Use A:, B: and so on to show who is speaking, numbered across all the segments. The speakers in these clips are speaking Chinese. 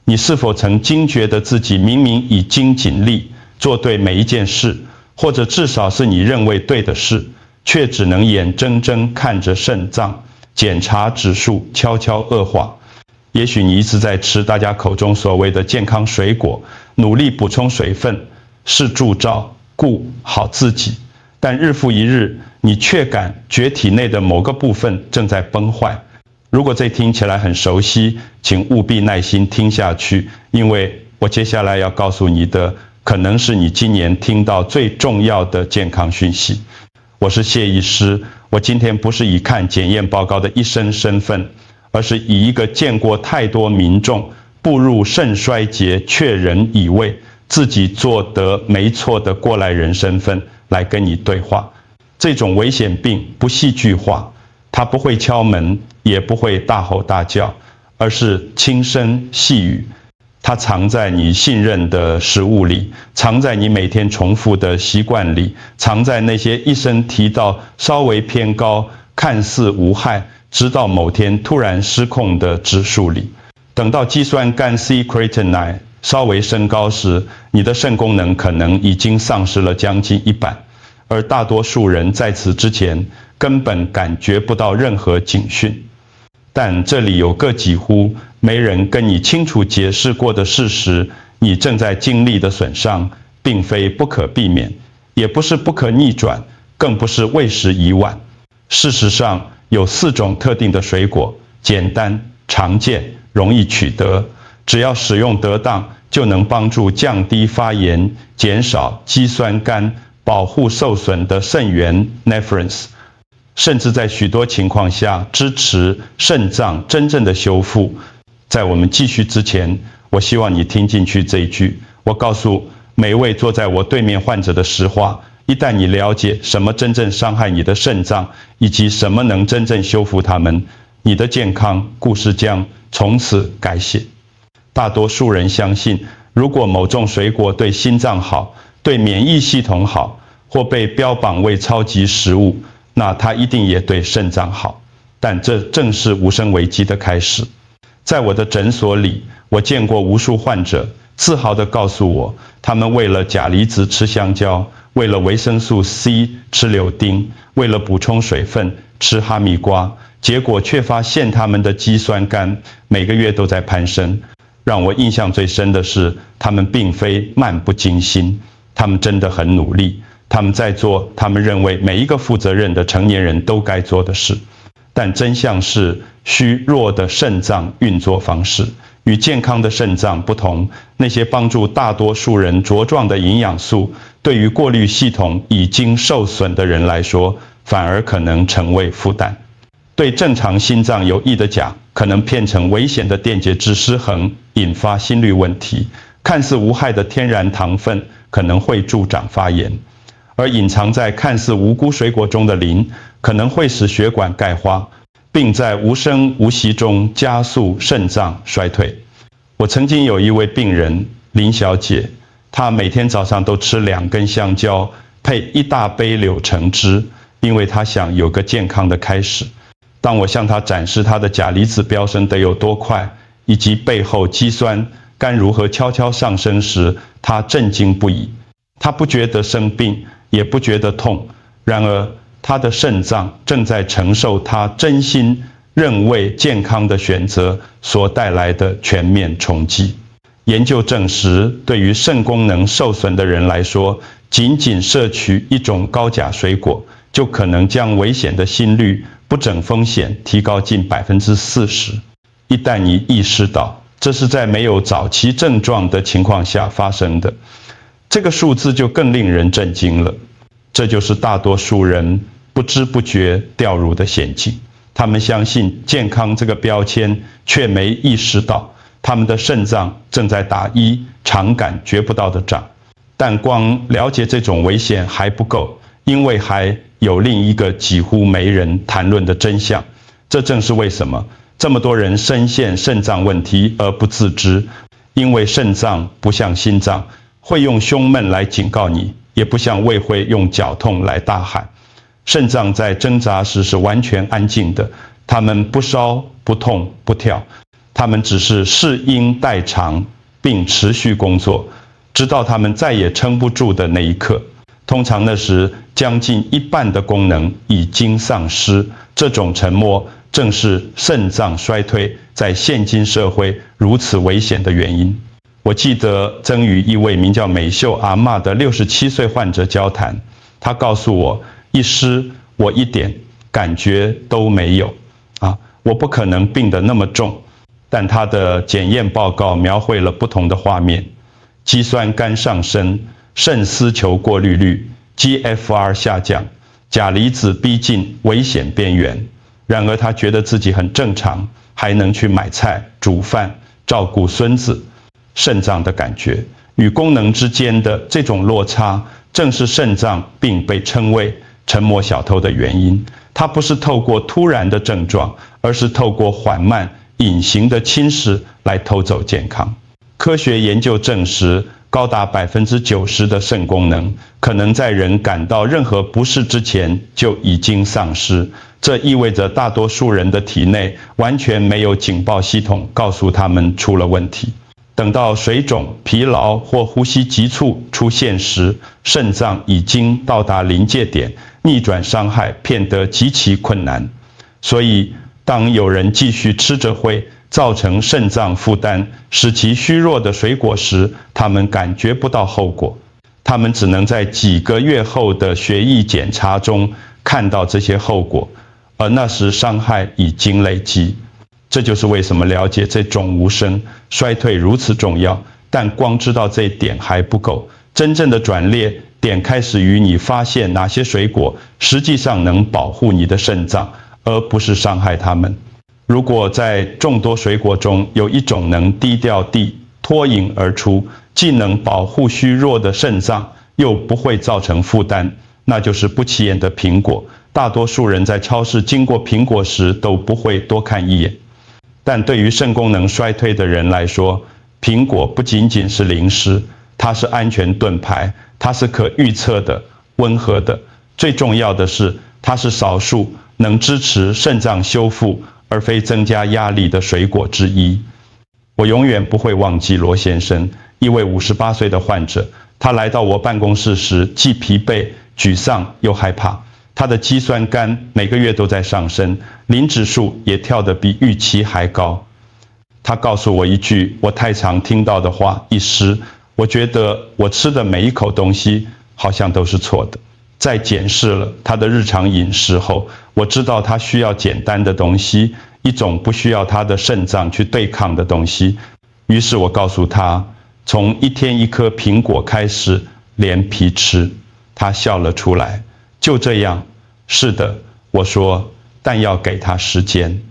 A: 你是否曾惊觉得自己明明已经尽力做对每一件事，或者至少是你认为对的事，却只能眼睁睁看着肾脏检查指数悄悄恶化？也许你一直在吃大家口中所谓的健康水果，努力补充水分，是铸造顾好自己，但日复一日，你却感觉体内的某个部分正在崩坏。如果这听起来很熟悉，请务必耐心听下去，因为我接下来要告诉你的，可能是你今年听到最重要的健康讯息。我是谢医师，我今天不是以看检验报告的医生身份，而是以一个见过太多民众步入肾衰竭却仍以为自己做得没错的过来人身份来跟你对话。这种危险病不戏剧化，它不会敲门，也不会大吼大叫，而是轻声细语。它藏在你信任的食物里，藏在你每天重复的习惯里，藏在那些医生提到稍微偏高、看似无害，直到某天突然失控的指数里。等到肌酸酐 C-creatinine 稍微升高时，你的肾功能可能已经丧失了将近一半，而大多数人在此之前根本感觉不到任何警讯。但这里有个几乎没人跟你清楚解释过的事实：你正在经历的损伤，并非不可避免，也不是不可逆转，更不是为时已晚。事实上，有4种特定的水果，简单、常见、容易取得，只要使用得当，就能帮助降低发炎、减少肌酸酐、保护受损的肾源 nephrins， 甚至在许多情况下支持肾脏真正的修复。在我们继续之前，我希望你听进去这一句，我告诉每位坐在我对面患者的实话：一旦你了解什么真正伤害你的肾脏，以及什么能真正修复它们，你的健康故事将从此改写。大多数人相信，如果某种水果对心脏好，对免疫系统好，或被标榜为超级食物，那它一定也对肾脏好。但这正是无声危机的开始。在我的诊所里，我见过无数患者自豪地告诉我，他们为了钾离子吃香蕉，为了维生素 C 吃柳丁，为了补充水分吃哈密瓜，结果却发现他们的肌酸酐每个月都在攀升。让我印象最深的是，他们并非漫不经心，他们真的很努力，他们在做他们认为每一个负责任的成年人都该做的事。但真相是，虚弱的肾脏运作方式与健康的肾脏不同，那些帮助大多数人茁壮的营养素，对于过滤系统已经受损的人来说，反而可能成为负担。对正常心脏有益的钾，可能变成危险的电解质失衡，引发心律问题。看似无害的天然糖分，可能会助长发炎。而隐藏在看似无辜水果中的磷，可能会使血管钙化，并在无声无息中加速肾脏衰退。我曾经有一位病人林小姐，她每天早上都吃2根香蕉，配1大杯柳橙汁，因为她想有个健康的开始。当我向她展示她的钾离子飙升得有多快，以及背后肌酸酐如何悄悄上升时，她震惊不已。她不觉得生病，也不觉得痛，然而他的肾脏正在承受他真心认为健康的选择所带来的全面冲击。研究证实，对于肾功能受损的人来说，仅仅摄取一种高钾水果，就可能将危险的心律不整风险提高近40%。一旦你意识到这是在没有早期症状的情况下发生的，这个数字就更令人震惊了。这就是大多数人不知不觉掉入的陷阱。他们相信健康这个标签，却没意识到他们的肾脏正在打常感觉不到的仗。但光了解这种危险还不够，因为还有另一个几乎没人谈论的真相。这正是为什么这么多人深陷肾脏问题而不自知，因为肾脏不像心脏会用胸闷来警告你，也不像胃会用绞痛来大喊。肾脏在挣扎时是完全安静的，它们不烧、不痛、不跳，他们只是适应代偿，并持续工作，直到他们再也撑不住的那一刻。通常那时，将近一半的功能已经丧失。这种沉默正是肾脏衰退在现今社会如此危险的原因。我记得曾与一位名叫美秀阿嬷的67岁患者交谈，她告诉我，医师，我一点感觉都没有我不可能病得那么重。但她的检验报告描绘了不同的画面：肌酸酐上升，肾丝球过滤率 GFR 下降，钾离子逼近危险边缘。然而她觉得自己很正常，还能去买菜、煮饭、照顾孙子。肾脏的感觉与功能之间的这种落差，正是肾脏病被称为沉默小偷的原因。它不是透过突然的症状，而是透过缓慢隐形的侵蚀来偷走健康。科学研究证实，高达90%的肾功能可能在人感到任何不适之前就已经丧失。这意味着大多数人的体内完全没有警报系统告诉他们出了问题。等到水肿、疲劳或呼吸急促出现时，肾脏已经到达临界点，逆转伤害变得极其困难。所以，当有人继续吃着会造成肾脏负担、使其虚弱的水果时，他们感觉不到后果。他们只能在几个月后的血液检查中看到这些后果，而那时伤害已经累积。这就是为什么了解这种无声衰退如此重要，但光知道这一点还不够。真正的转捩点开始于你发现哪些水果实际上能保护你的肾脏，而不是伤害它们。如果在众多水果中有一种能低调地脱颖而出，既能保护虚弱的肾脏，又不会造成负担，那就是不起眼的苹果。大多数人在超市经过苹果时都不会多看一眼。但对于肾功能衰退的人来说，苹果不仅仅是零食，它是安全盾牌，它是可预测的、温和的。最重要的是，它是少数能支持肾脏修复而非增加压力的水果之一。我永远不会忘记罗先生，一位58岁的患者。他来到我办公室时，既疲惫、沮丧又害怕。他的肌酸酐每个月都在上升，磷指数也跳得比预期还高。他告诉我一句我太常听到的话：医师，我觉得我吃的每一口东西好像都是错的。在检视了他的日常饮食后，我知道他需要简单的东西，一种不需要他的肾脏去对抗的东西。于是我告诉他，从一天一颗苹果开始，连皮吃。他笑了出来。就这样，是的，我说，但要给他时间。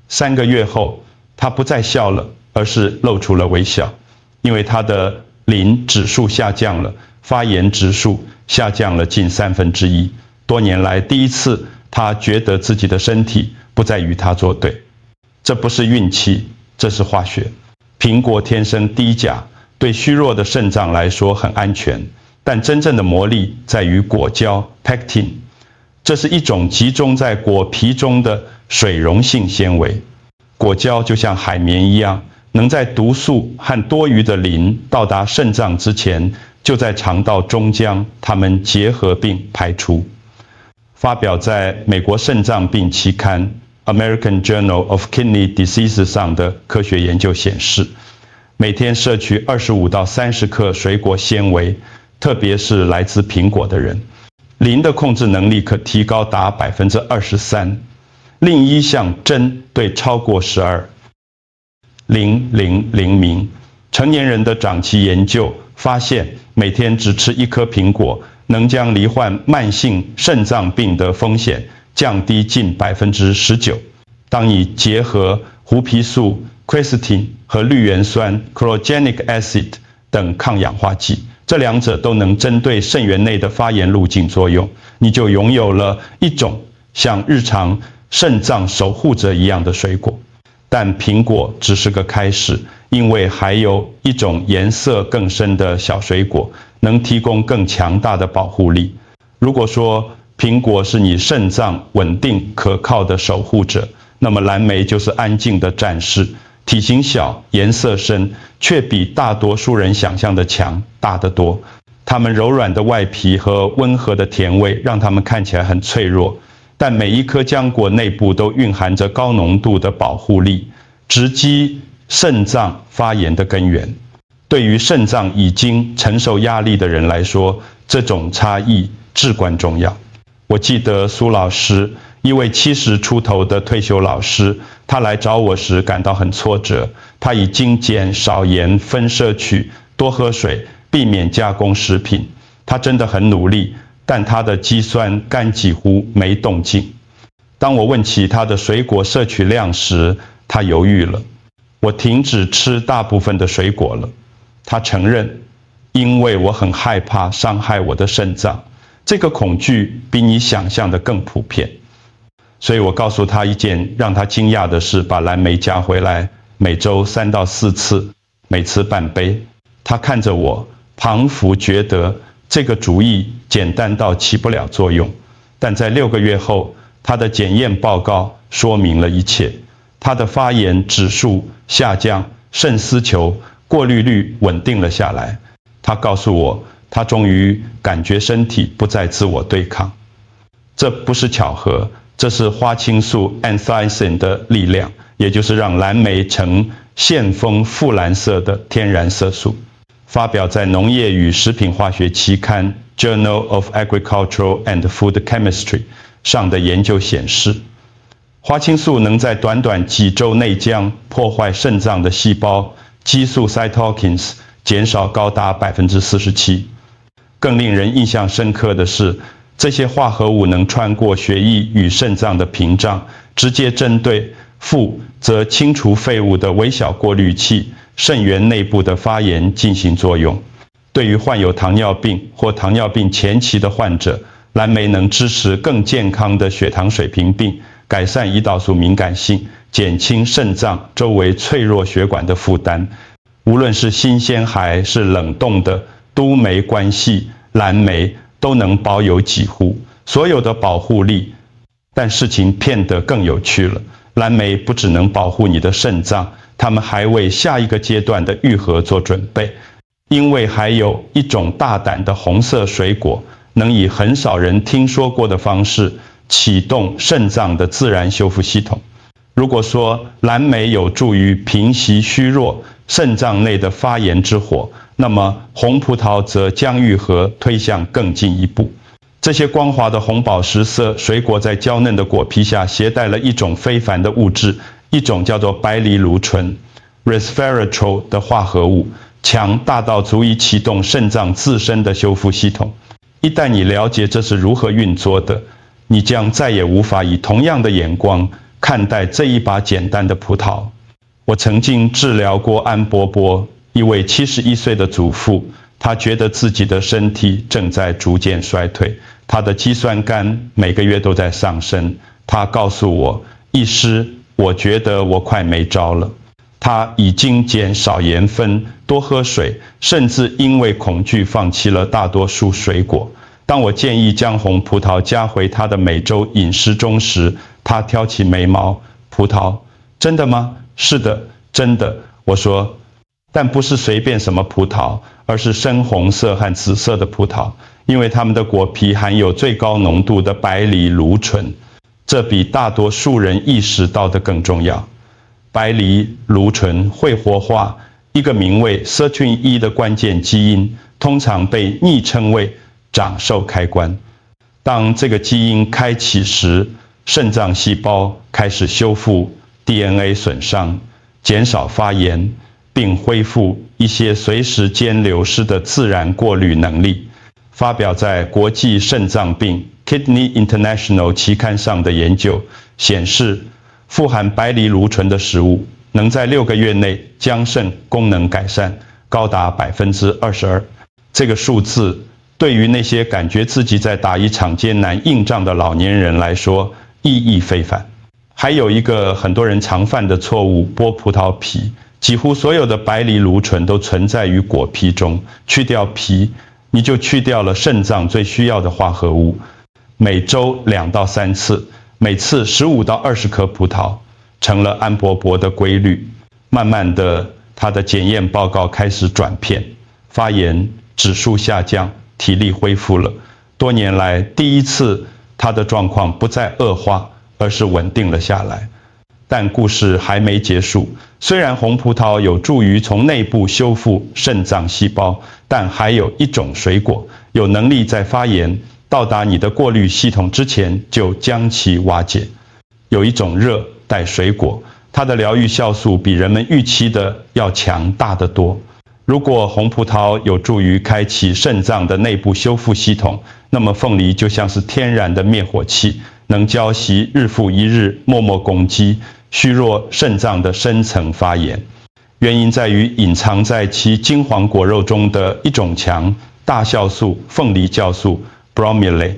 A: 3个月后，他不再笑了，而是露出了微笑，因为他的磷指数下降了，发炎指数下降了近1/3。多年来第一次，他觉得自己的身体不再与他作对。这不是运气，这是化学。苹果天生低钾，对虚弱的肾脏来说很安全。但真正的魔力在于果胶 pectin， 这是一种集中在果皮中的水溶性纤维。果胶就像海绵一样，能在毒素和多余的磷到达肾脏之前，就在肠道中将它们结合并排出。发表在美国肾脏病期刊 American Journal of Kidney Diseases 上的科学研究显示，每天摄取25到30克水果纤维，特别是来自苹果的人，磷的控制能力可提高达23%。另一项针对超过12。000成年人的长期研究发现，每天只吃1颗苹果，能将罹患慢性肾脏病的风险降低近19%。当你结合胡皮素 quercetin 和绿原酸 chlorogenic acid 等抗氧化剂，这两者都能针对肾源内的发炎路径作用，你就拥有了一种像日常肾脏守护者一样的水果。但苹果只是个开始，因为还有一种颜色更深的小水果能提供更强大的保护力。如果说苹果是你肾脏稳定可靠的守护者，那么蓝莓就是安静的战士，体型小，颜色深，却比大多数人想象的强大得多。它们柔软的外皮和温和的甜味让它们看起来很脆弱，但每一颗浆果内部都蕴含着高浓度的保护力，直击肾脏发炎的根源。对于肾脏已经承受压力的人来说，这种差异至关重要。我记得苏老师，一位70出头的退休老师，他来找我时感到很挫折。他以精简、少盐、分摄取、多喝水，避免加工食品。他真的很努力，但他的肌酸酐几乎没动静。当我问起他的水果摄取量时，他犹豫了。我停止吃大部分的水果了。他承认，因为我很害怕伤害我的肾脏。这个恐惧比你想象的更普遍。所以我告诉他一件让他惊讶的事，把蓝莓加回来，每周3到4次，每次半杯。他看着我，彷佛觉得这个主意简单到起不了作用。但在6个月后，他的检验报告说明了一切。他的发炎指数下降，肾丝球过滤率稳定了下来。他告诉我，他终于感觉身体不再自我对抗。这不是巧合，这是花青素 anthocyanin 的力量，也就是让蓝莓呈线封富蓝色的天然色素。发表在农业与食品化学期刊 Journal of Agricultural and Food Chemistry 上的研究显示，花青素能在短短几周内将破坏肾脏的细胞激素 cytokines 减少高达47%。更令人印象深刻的是，这些化合物能穿过血液与肾脏的屏障，直接针对负责清除废物的微小过滤器肾源内部的发炎进行作用。对于患有糖尿病或糖尿病前期的患者，蓝莓能支持更健康的血糖水平，并改善胰岛素敏感性，减轻肾脏周围脆弱血管的负担。无论是新鲜还是冷冻的都酶关系蓝莓都能保有几乎所有的保护力。但事情变得更有趣了，蓝莓不只能保护你的肾脏，它们还为下一个阶段的愈合做准备。因为还有一种大胆的红色水果，能以很少人听说过的方式启动肾脏的自然修复系统。如果说蓝莓有助于平息虚弱肾脏内的发炎之火，那么红葡萄则将愈合推向更进一步。这些光滑的红宝石色水果在娇嫩的果皮下携带了一种非凡的物质，一种叫做白藜芦醇 resveratrol 的化合物，强大到足以启动肾脏自身的修复系统。一旦你了解这是如何运作的，你将再也无法以同样的眼光看待这一把简单的葡萄。我曾经治疗过安伯伯，一位71岁的祖父，他觉得自己的身体正在逐渐衰退，他的肌酸酐每个月都在上升。他告诉我，医师，我觉得我快没招了。他已经减少盐分，多喝水，甚至因为恐惧放弃了大多数水果。当我建议将红葡萄加回他的每周饮食中时，他挑起眉毛。葡萄？真的吗？是的，真的。我说，但不是随便什么葡萄，而是深红色和紫色的葡萄，因为它们的果皮含有最高浓度的白藜芦醇，这比大多数人意识到的更重要。白藜芦醇会活化一个名为 Sirtuin-E 的关键基因，通常被昵称为长寿开关。当这个基因开启时，肾脏细胞开始修复 DNA 损伤，减少发炎，并恢复一些随时间流失的自然过滤能力。发表在国际肾脏病 Kidney International 期刊上的研究显示，富含白藜芦醇的食物能在6个月内将肾功能改善，高达22%。这个数字对于那些感觉自己在打一场艰难硬仗的老年人来说意义非凡。还有一个很多人常犯的错误，剥葡萄皮。几乎所有的白藜芦醇都存在于果皮中，去掉皮，你就去掉了肾脏最需要的化合物。每周2到3次，每次15到20颗葡萄，成了安伯伯的规律。慢慢的，他的检验报告开始转骗，发炎指数下降，体力恢复了。多年来第一次，他的状况不再恶化，而是稳定了下来。但故事还没结束，虽然红葡萄有助于从内部修复肾脏细胞，但还有一种水果有能力在发炎到达你的过滤系统之前就将其瓦解。有一种热带水果，它的疗愈酵素比人们预期的要强大得多。如果红葡萄有助于开启肾脏的内部修复系统，那么凤梨就像是天然的灭火器，能浇熄日复一日默默攻击虚弱肾脏的深层发炎。原因在于隐藏在其金黄果肉中的一种强大酵素凤梨酵素 bromelain。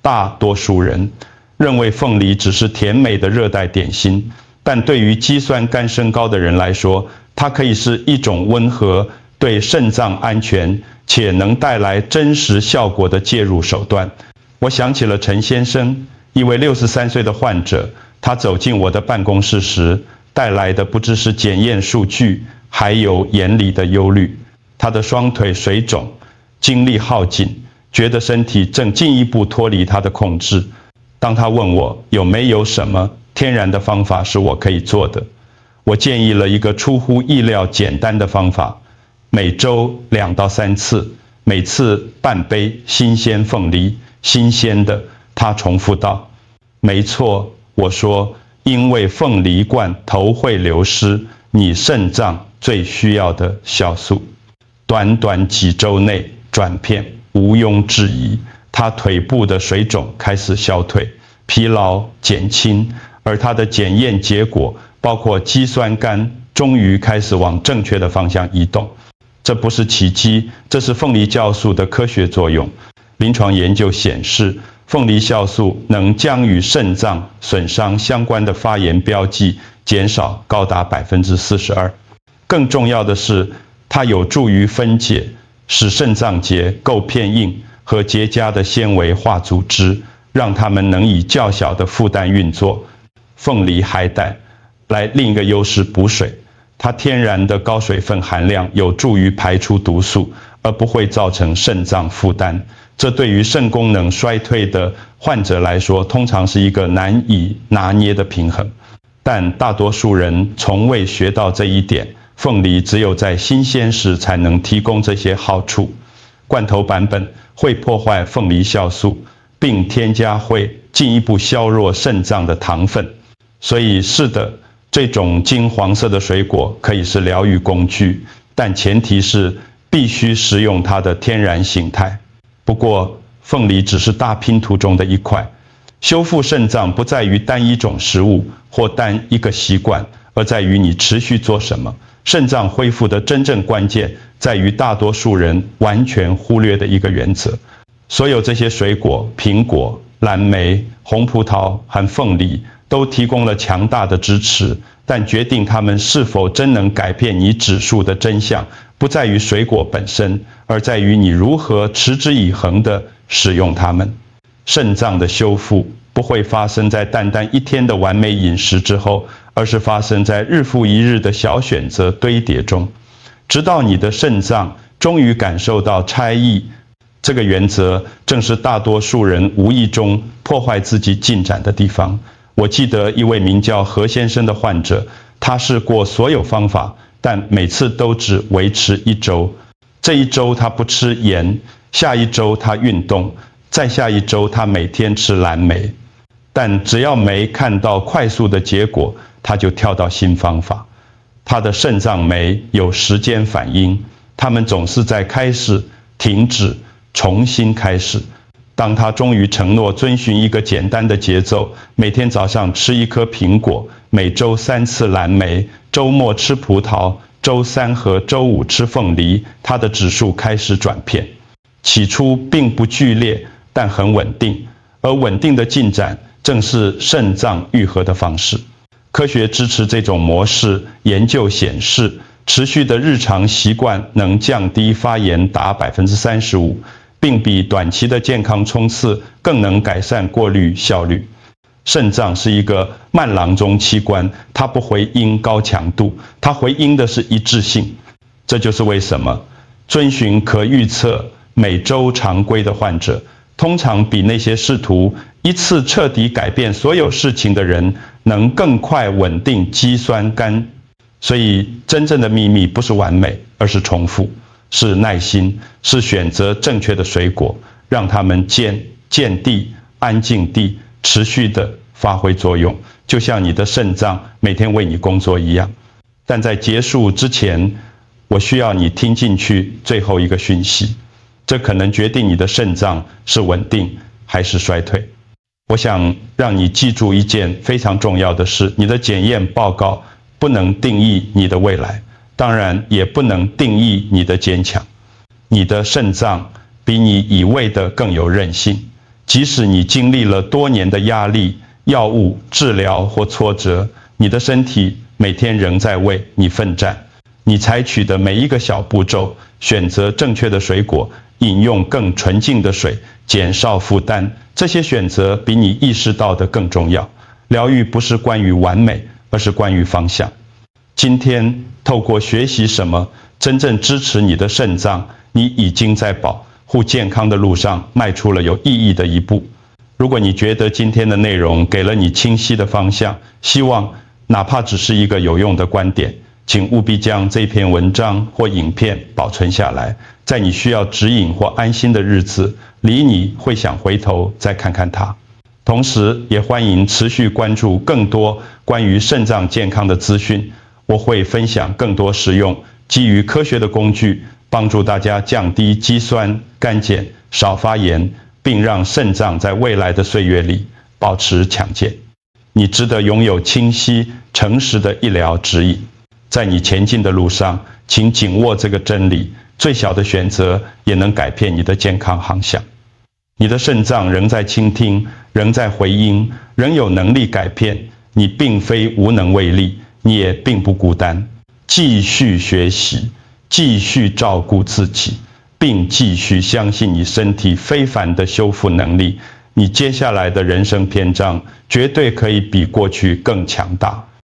A: 大多数人认为凤梨只是甜美的热带点心，但对于肌酸酐升高的人来说，它可以是一种温和、对肾脏安全且能带来真实效果的介入手段。我想起了陈先生，一位63岁的患者，他走进我的办公室时，带来的不只是检验数据，还有眼里的忧虑。他的双腿水肿，精力耗尽，觉得身体正进一步脱离他的控制。当他问我有没有什么天然的方法是我可以做的，我建议了一个出乎意料简单的方法：每周2到3次，每次半杯新鲜凤梨，新鲜的。他重复道：没错，我说，因为凤梨罐头会流失你肾脏最需要的酵素。短短几周内转变毋庸置疑，他腿部的水肿开始消退，疲劳减轻，而他的检验结果包括肌酸酐终于开始往正确的方向移动。这不是奇迹，这是凤梨酵素的科学作用。临床研究显示，凤梨酵素能将与肾脏损伤相关的发炎标记减少高达42%。更重要的是，它有助于分解，使肾脏结构片硬和结痂的纤维化组织，让它们能以较小的负担运作。凤梨还带来另一个优势，补水。它天然的高水分含量有助于排出毒素，而不会造成肾脏负担。这对于肾功能衰退的患者来说，通常是一个难以拿捏的平衡。但大多数人从未学到这一点，凤梨只有在新鲜时才能提供这些好处。罐头版本会破坏凤梨酵素，并添加会进一步削弱肾脏的糖分。所以是的，这种金黄色的水果可以是疗愈工具，但前提是必须食用它的天然形态。不过，凤梨只是大拼图中的一块。修复肾脏不在于单一种食物或单一个习惯，而在于你持续做什么。肾脏恢复的真正关键在于大多数人完全忽略的一个原则。所有这些水果，苹果、蓝莓、红葡萄和凤梨都提供了强大的支持，但决定它们是否真能改变你指数的真相，不在于水果本身，而在于你如何持之以恒地使用它们。肾脏的修复不会发生在单单一天的完美饮食之后，而是发生在日复一日的小选择堆叠中，直到你的肾脏终于感受到差异。这个原则正是大多数人无意中破坏自己进展的地方。我记得一位名叫何先生的患者，他试过所有方法，但每次都只维持1周。这一周他不吃盐，下一周他运动，再下一周他每天吃蓝莓。但只要没看到快速的结果，他就跳到新方法。他的肾脏酶有时间反应，他们总是在开始、停止、重新开始。当他终于承诺遵循一个简单的节奏，每天早上吃1颗苹果，每周3次蓝莓，周末吃葡萄，周3和周5吃凤梨，他的指数开始转变。起初并不剧烈，但很稳定，而稳定的进展正是肾脏愈合的方式。科学支持这种模式，研究显示，持续的日常习惯能降低发炎达35%，并比短期的健康冲刺更能改善过滤效率。肾脏是一个慢郎中器官，它不回应高强度，它回应的是一致性。这就是为什么遵循可预测每周常规的患者，通常比那些试图一次彻底改变所有事情的人，能更快稳定肌酸酐。所以真正的秘密不是完美，而是重复，是耐心，是选择正确的水果，让它们见地、安静地、持续的发挥作用，就像你的肾脏每天为你工作一样。但在结束之前，我需要你听进去最后一个讯息，这可能决定你的肾脏是稳定还是衰退。我想让你记住一件非常重要的事，你的检验报告不能定义你的未来，当然也不能定义你的坚强。你的肾脏比你以为的更有韧性，即使你经历了多年的压力、药物、治疗或挫折，你的身体每天仍在为你奋战。你采取的每一个小步骤，选择正确的水果，饮用更纯净的水，减少负担，这些选择比你意识到的更重要。疗愈不是关于完美，而是关于方向。今天透过学习什么真正支持你的肾脏，你已经在保护健康的路上迈出了有意义的一步。如果你觉得今天的内容给了你清晰的方向，希望哪怕只是一个有用的观点，请务必将这篇文章或影片保存下来，在你需要指引或安心的日子里，你会想回头再看看它。同时也欢迎持续关注更多关于肾脏健康的资讯，我会分享更多实用基于科学的工具，帮助大家降低肌酸酐碱，少发炎，并让肾脏在未来的岁月里保持强健。你值得拥有清晰、诚实的医疗指引。在你前进的路上，请紧握这个真理，最小的选择也能改变你的健康航向。你的肾脏仍在倾听，仍在回应，仍有能力改变。你并非无能为力，你也并不孤单。继续学习，继续照顾自己，并继续相信你身体非凡的修复能力。你接下来的人生篇章绝对可以比过去更强大。